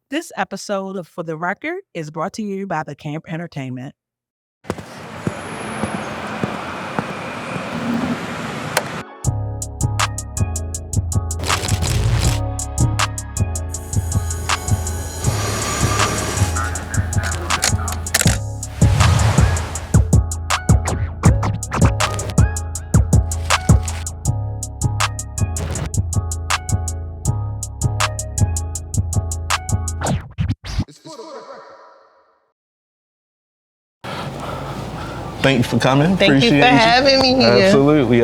This episode of For the Record is brought to you by the Camp Entertainment. Thank you for coming. Thank you for having me here.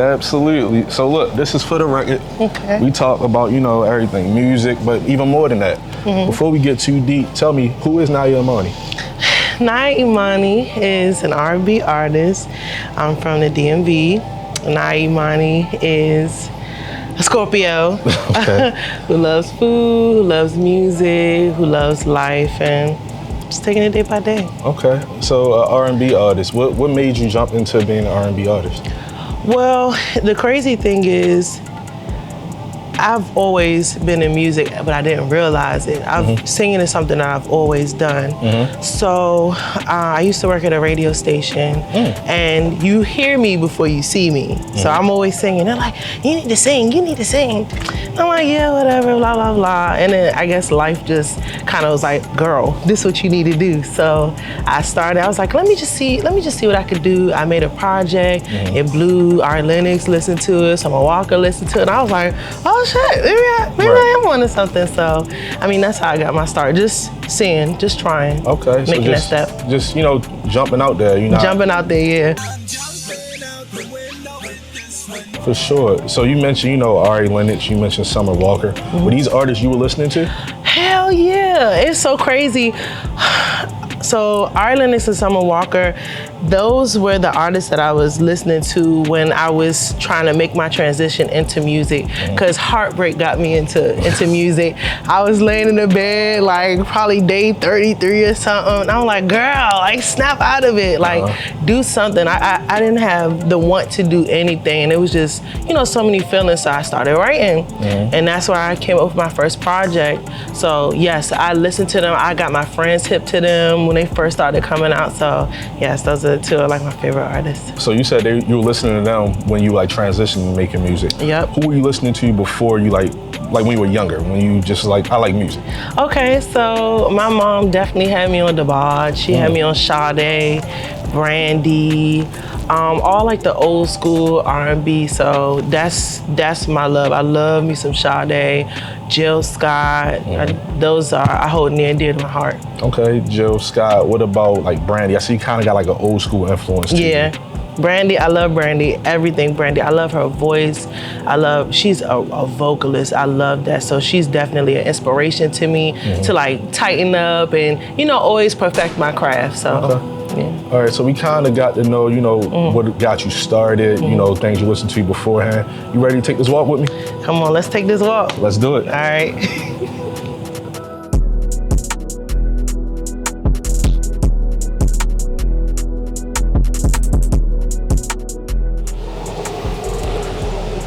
Absolutely. So look, this is For the Record. Okay. We talk about, everything, music, but even more than that. Before we get too deep, tell me, who is Niya Imani? Niya Imani is an R&B artist. I'm from the DMV. Niya Imani is a Scorpio who loves food, who loves music, who loves life, and just taking it day by day. Okay, so R&B artist. What made you jump into being an R&B artist? Well, the crazy thing is, I've always been in music, but I didn't realize it. Singing is something that I've always done. So I used to work at a radio station, and you hear me before you see me. So I'm always singing. They're like, you need to sing, you need to sing. I'm like, yeah, whatever, blah, blah, blah. And then I guess life just kind of was like, girl, this is what you need to do. So I started, I was like, let me just see what I could do. I made a project, it blew. Our Lennox listened to it, Summer Walker listened to it, and I was like, oh shit, maybe I am onto something. So, I mean, that's how I got my start, just seeing, just trying. Okay, making so that step. Just, jumping out there, Jumping out there, yeah. For sure. So you mentioned, Ari Lennox, you mentioned Summer Walker. Were these artists you were listening to? Hell yeah, it's so crazy. So Ari Lennox and Summer Walker, those were the artists that I was listening to when I was trying to make my transition into music, because heartbreak got me into music. I was laying in the bed, like probably day 33 or something, and I'm like, girl, like snap out of it, like do something. I didn't have the want to do anything, and it was just, so many feelings, so I started writing. And that's where I came up with my first project. So yes, I listened to them, I got my friends hip to them when they first started coming out, so yes, those are two of like my favorite artists. So you said you were listening to them when you transitioned to making music. Yep. Who were you listening to before you like when you were younger, when you just I like music? Okay, so my mom definitely had me on DeBarge. She had me on Sade, Brandy, all like the old school R&B. So that's my love. I love me some Sade, Jill Scott. I hold near and dear to my heart. Okay, Jill Scott. What about like Brandy? I see you kind of got like an old school influence too. Yeah. Brandy, I love Brandy, everything Brandy. I love her voice. She's a vocalist. I love that. So she's definitely an inspiration to me to like tighten up and, always perfect my craft. So, yeah. All right, so we kind of got to know, what got you started, things you listened to beforehand. You ready to take this walk with me? Come on, let's take this walk. Let's do it. All right.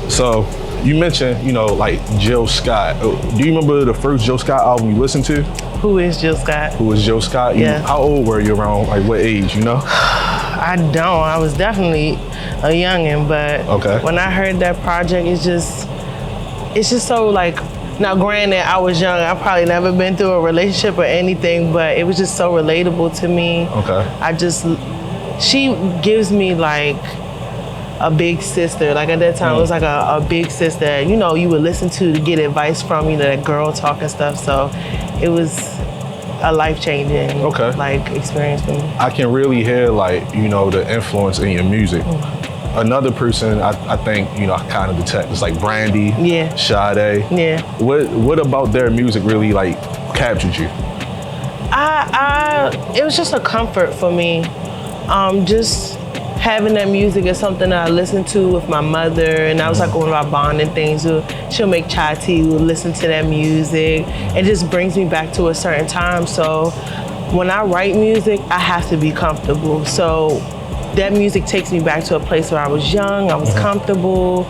So you mentioned, like Jill Scott. Do you remember the first Jill Scott album you listened to? Who is Jill Scott? Who is Jill Scott? Yeah. How old were you around, like what age, I don't. I was definitely a youngin', but when I heard that project, it's just so like, now granted, I was young, I've probably never been through a relationship or anything, but it was just so relatable to me. She gives me like a big sister. Like at that time, it was like a big sister, you would listen to get advice from, that girl talk and stuff. So it was a life-changing like experience for me. I can really hear like, the influence in your music. Another person I think, I kind of detect is like Brandy, Sade. Yeah. What about their music really like captured you? It was just a comfort for me. Just having that music is something that I listened to with my mother, and that was like one of our bonding things. She'll make chai tea, we'll listen to that music. It just brings me back to a certain time. So when I write music, I have to be comfortable. So that music takes me back to a place where I was young, I was comfortable.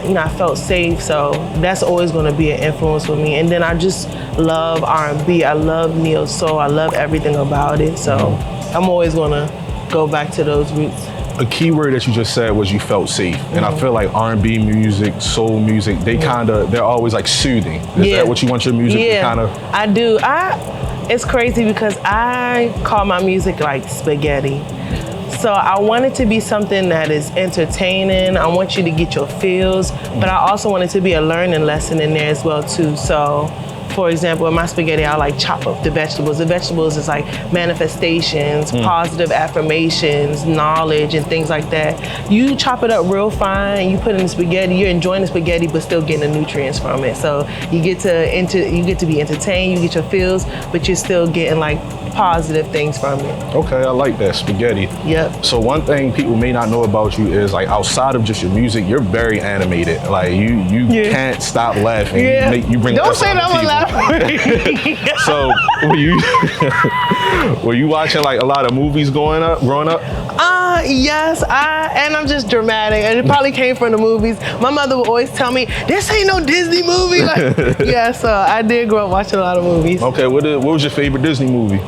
You know, I felt safe, so that's always going to be an influence with me. And then I just love R&B. I love neo soul. I love everything about it. So I'm always going to go back to those roots. A key word that you just said was you felt safe. And I feel like R&B music, soul music, they're always like soothing. Is that what you want your music to kind of? I do. It's crazy because I call my music like spaghetti. So I want it to be something that is entertaining. I want you to get your feels, but I also want it to be a learning lesson in there as well too. So, for example, in my spaghetti, I like chop up the vegetables. The vegetables is like manifestations, positive affirmations, knowledge, and things like that. You chop it up real fine, you put it in the spaghetti, you're enjoying the spaghetti, but still getting the nutrients from it. So you get to be entertained, you get your feels, but you're still getting like positive things from it. Okay, I like that, spaghetti. Yep. So one thing people may not know about you is like outside of just your music, you're very animated. Like you can't stop laughing. You bring Don't say that I'm laughing. So were you watching like a lot of movies growing up? Yes, and I'm just dramatic, and it probably came from the movies. My mother would always tell me, "This ain't no Disney movie." Like, yeah, so I did grow up watching a lot of movies. Okay, what was your favorite Disney movie?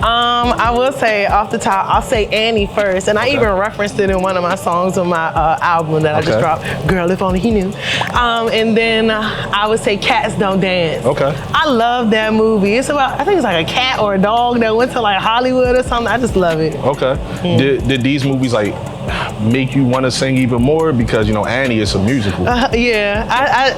I will say off the top, I'll say Annie first, and I even referenced it in one of my songs on my album that I just dropped, Girl, If Only He Knew. And then I would say Cats Don't Dance. Okay. I love that movie. It's about, I think it's like a cat or a dog that went to like Hollywood or something. I just love it. Okay. Did these movies like make you want to sing even more? Because, you know, Annie is a musical. Yeah,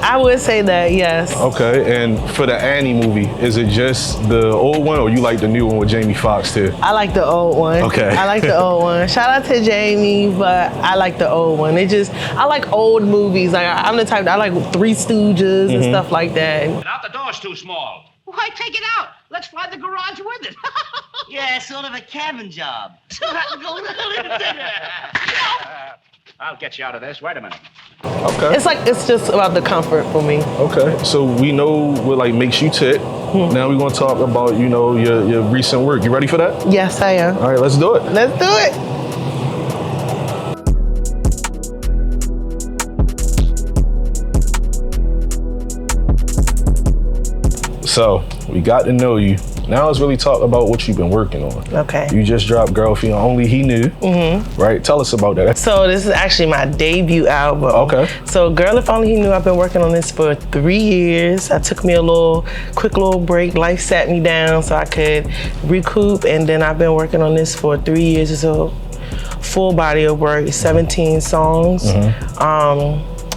I would say that, yes. Okay, and for the Annie movie, is it just the old one or you like the new one with Jamie Foxx too? I like the old one. Okay. I like the old one. Shout out to Jamie, but I like the old one. I like old movies. Like I'm the type that I like Three Stooges and stuff like that. But out the door's too small. Why take it out? Let's fly the garage with it. Yeah, sort of a cabin job. I'll get you out of this. Wait a minute. Okay. It's just about the comfort for me. Okay, so we know what like makes you tick. Now we're gonna talk about, you know, your recent work. You ready for that? Yes, I am. All right, let's do it. Let's do it. So we got to know you. Now let's really talk about what you've been working on. Okay. You just dropped Girl If Only He Knew, right? Tell us about that. So this is actually my debut album. Okay. So Girl If Only He Knew, I've been working on this for 3 years. I took me a quick little break. Life sat me down so I could recoup, and then I've been working on this for 3 years. It's a full body of work, 17 songs.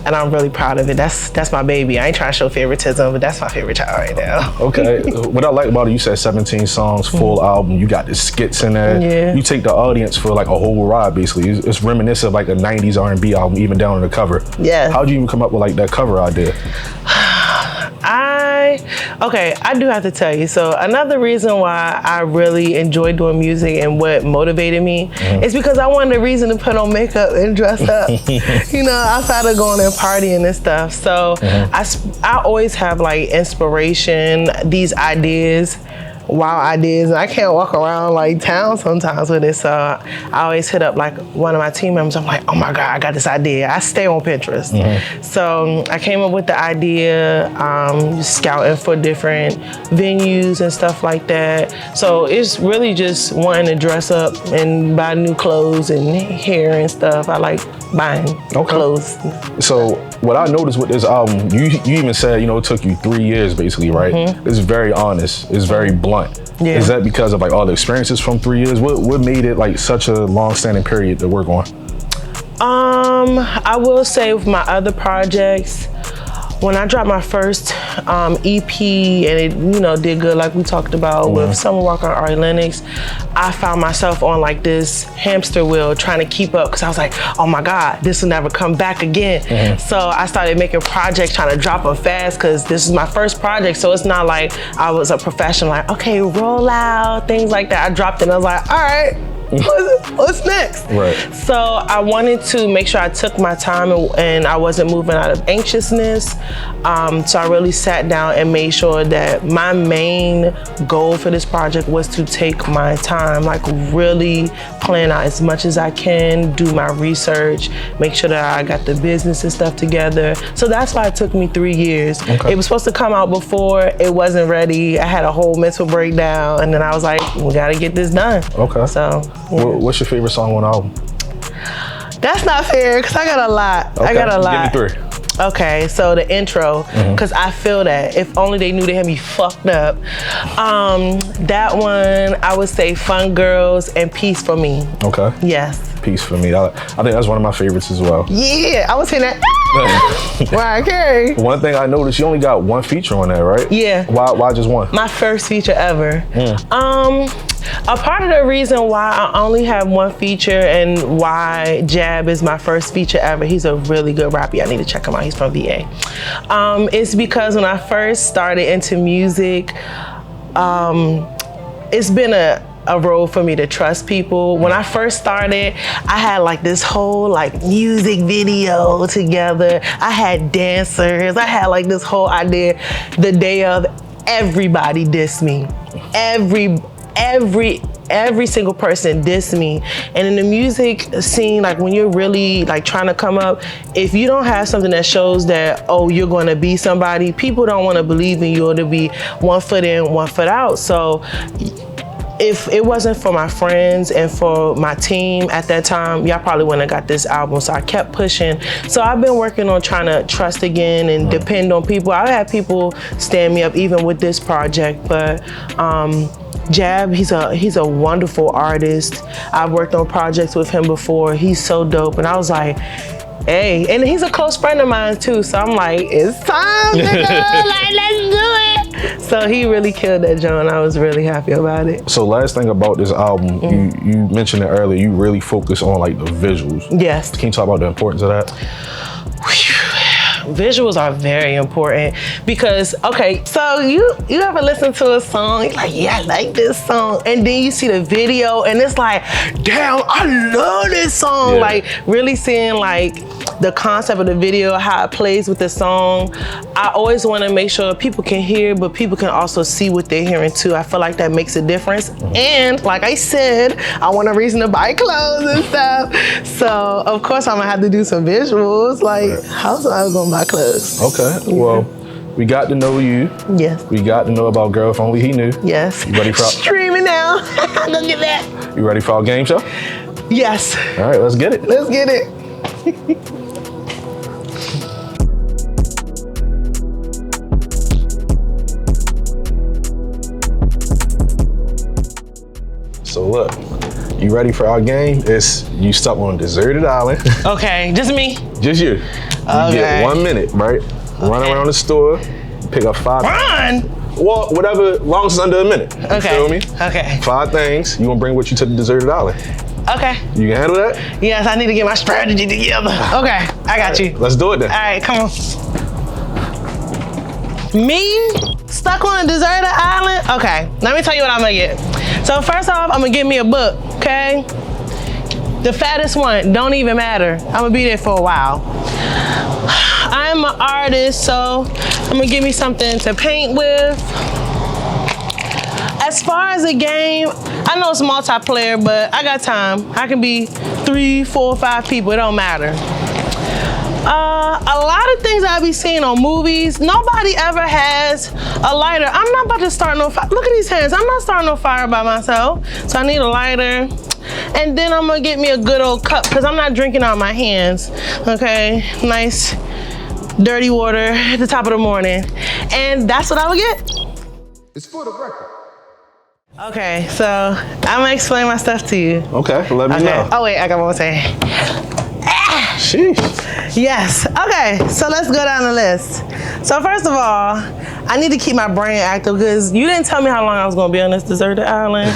And I'm really proud of it. That's my baby. I ain't trying to show favoritism, but that's my favorite child right now. Okay. What I like about it, you said 17 songs, full album. You got the skits in there. Yeah. You take the audience for like a whole ride, basically. It's reminiscent of like a 90s R&B album, even down on the cover. Yeah. How'd you even come up with like that cover idea? I do have to tell you. So another reason why I really enjoy doing music and what motivated me is because I wanted a reason to put on makeup and dress up, you know, outside of going and partying and stuff. So I always have like inspiration, these ideas, wild ideas, and I can't walk around like town sometimes with it. So I always hit up like one of my team members. I'm like, oh my God, I got this idea. I stay on Pinterest. So I came up with the idea, scouting for different venues and stuff like that. So it's really just wanting to dress up and buy new clothes and hair and stuff. I like buying clothes. So what I noticed with this album, you even said, you know, it took you 3 years basically, right? It's very honest. It's very blunt. Yeah. Is that because of like all the experiences from 3 years? What made it like such a long-standing period to work on? I will say with my other projects, when I dropped my first EP and it, you know, did good like we talked about with Summer Walker and Ari Lennox, I found myself on like this hamster wheel trying to keep up because I was like, oh my God, this will never come back again. So I started making projects, trying to drop them fast because this is my first project. So it's not like I was a professional, like, okay, roll out, things like that. I dropped it and I was like, all right, What's next? Right. So I wanted to make sure I took my time and I wasn't moving out of anxiousness. So I really sat down and made sure that my main goal for this project was to take my time, like really plan out as much as I can, do my research, make sure that I got the business and stuff together. So that's why it took me 3 years. Okay. It was supposed to come out before, it wasn't ready. I had a whole mental breakdown, and then I was like, we gotta get this done. Okay. So, yeah. What's your favorite song on the album? That's not fair, because I got a lot. Okay. I got a lot. Give me 3. Okay, so the intro, because I feel that if only they knew they had me fucked up. That one, I would say Fun Girls and Peace for Me. Okay. Yes. Peace for Me. I think that's one of my favorites as well. Yeah, I was saying that. Mariah Carey. One thing I noticed, you only got one feature on that, right? Yeah. Why just one? My first feature ever. A part of the reason why I only have one feature and why Jab is my first feature ever, he's a really good rapper. I need to check him out. He's from VA. It's because when I first started into music, it's been a road for me to trust people. When I first started, I had like this whole like music video together. I had dancers. I had like this whole idea. The day of, everybody dissed me. Every single person dissed me. And in the music scene, like when you're really like trying to come up, if you don't have something that shows that, oh, you're gonna be somebody, people don't wanna believe in you or to be 1 foot in, 1 foot out. So if it wasn't for my friends and for my team at that time, y'all probably wouldn't have got this album. So I kept pushing. So I've been working on trying to trust again and depend on people. I've had people stand me up even with this project, but Jab, he's a wonderful artist. I've worked on projects with him before. He's so dope. And I was like, hey, and he's a close friend of mine too. So I'm like, it's time to go, like, let's do it. So he really killed that joint. I was really happy about it. So last thing about this album, you mentioned it earlier, you really focus on like the visuals. Yes. Can you talk about the importance of that? Visuals are very important because, okay, so you ever listen to a song, you're like, yeah, I like this song, and then you see the video and it's like, damn, I love this song. Yeah. Like really seeing like the concept of the video, how it plays with the song. I always want to make sure people can hear, but people can also see what they're hearing too. I feel like that makes a difference. And like I said, I want a reason to buy clothes and stuff. So of course I'm gonna have to do some visuals. Like, how's I gonna buy clothes? Okay, well, we got to know you. Yes. We got to know about Girl If Only He Knew. Yes. You ready for streaming now? Look at that. You ready for our game show? Yes. All right, let's get it. Let's get it. So look, you ready for our game? It's you stuck on a deserted island. Okay, just me? Just you. You get 1 minute, right? Run around the store, pick up 5. Run! Well, whatever, long as it's under a minute. You Okay. feel me? Okay. 5 things you gonna bring with you to the deserted island. Okay. You can handle that? Yes, I need to get my strategy together. Okay, I got you. Let's do it then. All right, come on. Me? Stuck on a deserted island? Okay, let me tell you what I'm gonna get. So first off, I'm gonna get me a book, okay? The fattest one, don't even matter. I'm gonna be there for a while. I'm an artist, so I'm gonna give me something to paint with. As far as a game, I know it's multiplayer, but I got time. I can be 3, 4, 5 people, it don't matter. A lot of things I be seeing on movies, nobody ever has a lighter. I'm not about to start no fire. Look at these hands. I'm not starting no fire by myself. So I need a lighter. And then I'm gonna get me a good old cup because I'm not drinking out my hands. Okay, nice dirty water at the top of the morning. And that's what I would get. It's for the record. Okay, so I'm gonna explain my stuff to you. Okay, let me know. Oh wait, I got one more thing. Sheesh. Yes, okay, so let's go down the list. So first of all, I need to keep my brain active because you didn't tell me how long I was gonna be on this deserted island.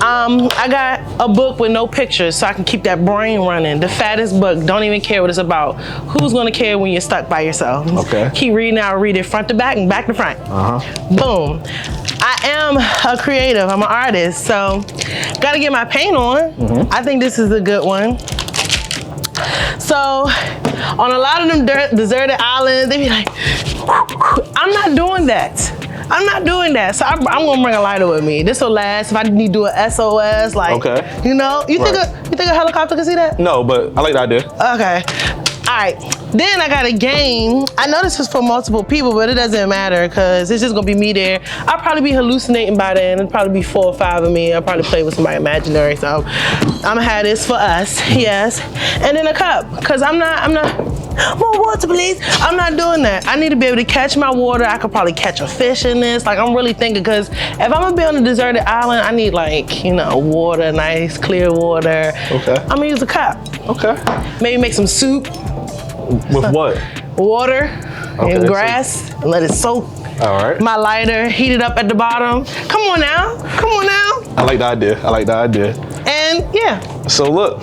I got a book with no pictures so I can keep that brain running. The fattest book, don't even care what it's about. Who's gonna care when you're stuck by yourself? Okay. Keep reading, I'll read it front to back and back to front. Boom. I am a creative, I'm an artist, so gotta get my paint on. I think this is a good one. So, on a lot of them deserted islands, they be like, I'm not doing that. I'm not doing that. So I'm gonna bring a lighter with me. This will last if I need to do an SOS, like, you know? You think a helicopter can see that? No, but I like the idea. Okay. All right, then I got a game. I know this is for multiple people, but it doesn't matter because it's just gonna be me there. I'll probably be hallucinating by then. It'll probably be 4 or 5 of me. I'll probably play with somebody imaginary. So I'm gonna have this for us, yes. And then a cup, because I'm not, more water please. I'm not doing that. I need to be able to catch my water. I could probably catch a fish in this. Like I'm really thinking, because if I'm gonna be on a deserted island, I need like, you know, water, nice clear water. Okay. I'm gonna use a cup. Okay. Maybe make some soup. With what? Water and grass, and let it soak. All right. My lighter, heat it up at the bottom. Come on now, come on now. I like the idea. I like the idea. And yeah. So look,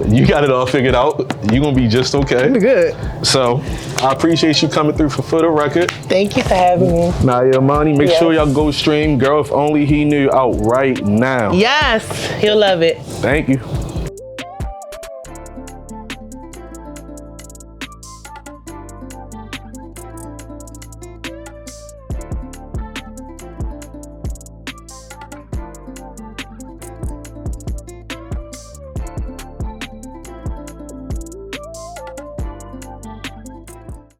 you got it all figured out. You're gonna be just okay. We're good. So I appreciate you coming through for the record. Thank you for having me. Niya Imani, make sure y'all go stream Girl If Only He Knew out right now. Yes, he'll love it. Thank you.